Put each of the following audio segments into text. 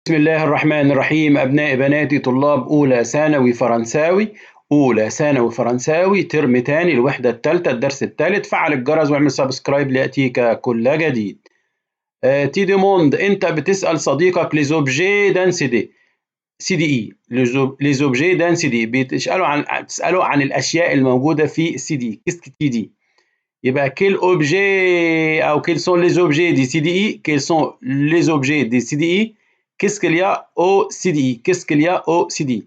بسم الله الرحمن الرحيم. أبنائي بناتي طلاب أولى ثانوي فرنساوي، أولى ثانوي فرنساوي ترم تاني الوحدة الثالثة الدرس الثالث. فعل الجرس واعمل سبسكرايب ليأتيك كل جديد. تي ديموند، أنت بتسأل صديقك ليزوبجي دان سي دي إي، ليزوبجي دان سي دي، بتسأله عن الأشياء الموجودة في السي دي. كيسك تي دي؟ يبقى كيل اوبجي او كيل سون لي اوبجي دي سي دي اي، كيل سون لي اوبجي دي سي دي اي، كيس كيل يا او سي دي اي، كيس كيل يا او سي دي.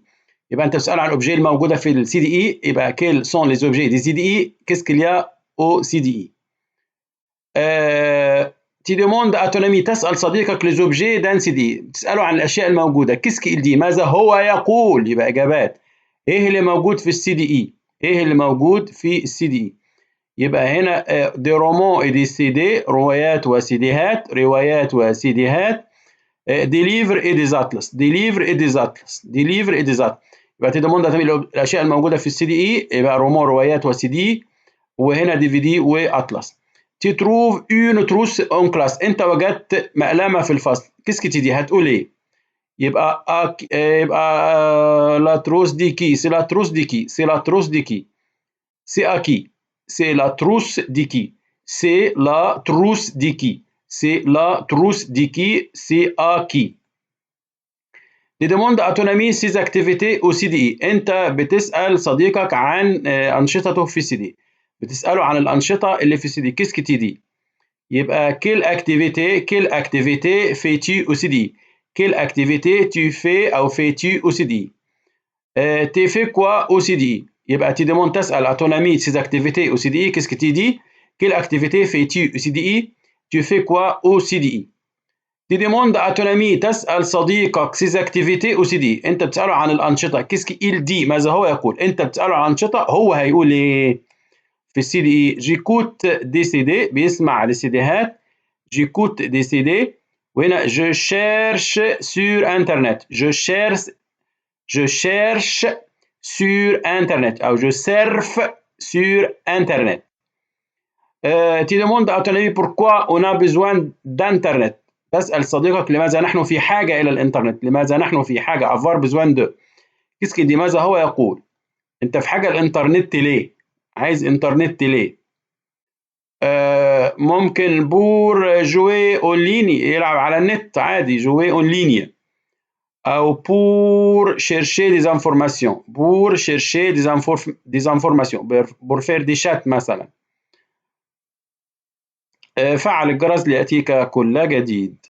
يبقى انت بتسال عن الاوبجي الموجوده في السي دي اي، يبقى كيل سون لي اوبجي دي سي دي اي، كيس كيل يا او سي دي اي. تي دوموند ا تون امي، تسال صديقك لي اوبجي دان سي دي، بتساله عن الاشياء الموجوده. كيس كيل دي؟ ماذا هو يقول؟ يبقى اجابات. ايه اللي موجود في السي دي اي؟ ايه اللي موجود في السي دي اي؟ يبقى هنا دي رومون دي سي دي، روايات وسيديهات، روايات وسيديهات. دي ليفر دي زاتلس، دي ليفر دي زاتلس، دي ليفر دي زاتلس. يبقى تضمن ده الاشياء الموجوده في السي دي اي، يبقى رومون روايات وسي دي، وهنا دي في دي واطلس. تي تروف اون تروس اون كلاس، انت وجدت مقلمه في الفصل. كيسكي تي دي؟ هتقول ايه؟ يبقى لا تروس دي كي، سي لا تروس دي كي، سي لا تروس دي كي، سي اكي. C'est la trousse d'Iki. C'est la trousse d'Iki. C'est la trousse d'Iki. C'est à qui. Les demandes autonomie ces activités au CDI. أنت بتسأل صديقك عن أنشطته في الCDI. بتسأله عن الأنشطة اللي في الCDI. Qu'est-ce que tu dis؟ يبقى quelle activité fais-tu au CDI؟ Quelle activité tu fais أو fais-tu au CDI؟ tu fais quoi au CDI؟ يبقى tu demandes تسأل à ton ami ses activités au CDI. Qu'est-ce que tu dis? Quelle activité fais-tu au CDI? Tu fais quoi au CDI؟ tu demandes à ton ami تسأل صديقك ses activités au CDI. أنت بتسأله عن الأنشطة. Qu'est-ce qu'il dit؟ ماذا هو يقول؟ أنت بتسأله عن الأنشطة، هو هيقول إيه؟ في السي دي إي جيكوت دي سي دي، بيسمع للسيديهات. جيكوت دي سي دي. وهنا جو شيرش سور انترنت، je cherche sur Internet أو je surfe sur Internet. Tu demandes à ton ami pourquoi on a besoin d'Internet. تسأل صديقك لماذا نحن في حاجة إلى الإنترنت، لماذا نحن في حاجة. avoir besoin de. qu'est-ce qu'il dit؟ ماذا هو يقول؟ أنت في حاجة الإنترنت ليه؟ عايز إنترنت ليه؟ ممكن بور جوي أون ليني، يلعب على النت عادي، جوي أون ليني. أو pour chercher des informations، pour chercher des informations، pour faire des chats مثلا. فعل الجرس ليأتيك كل جديد.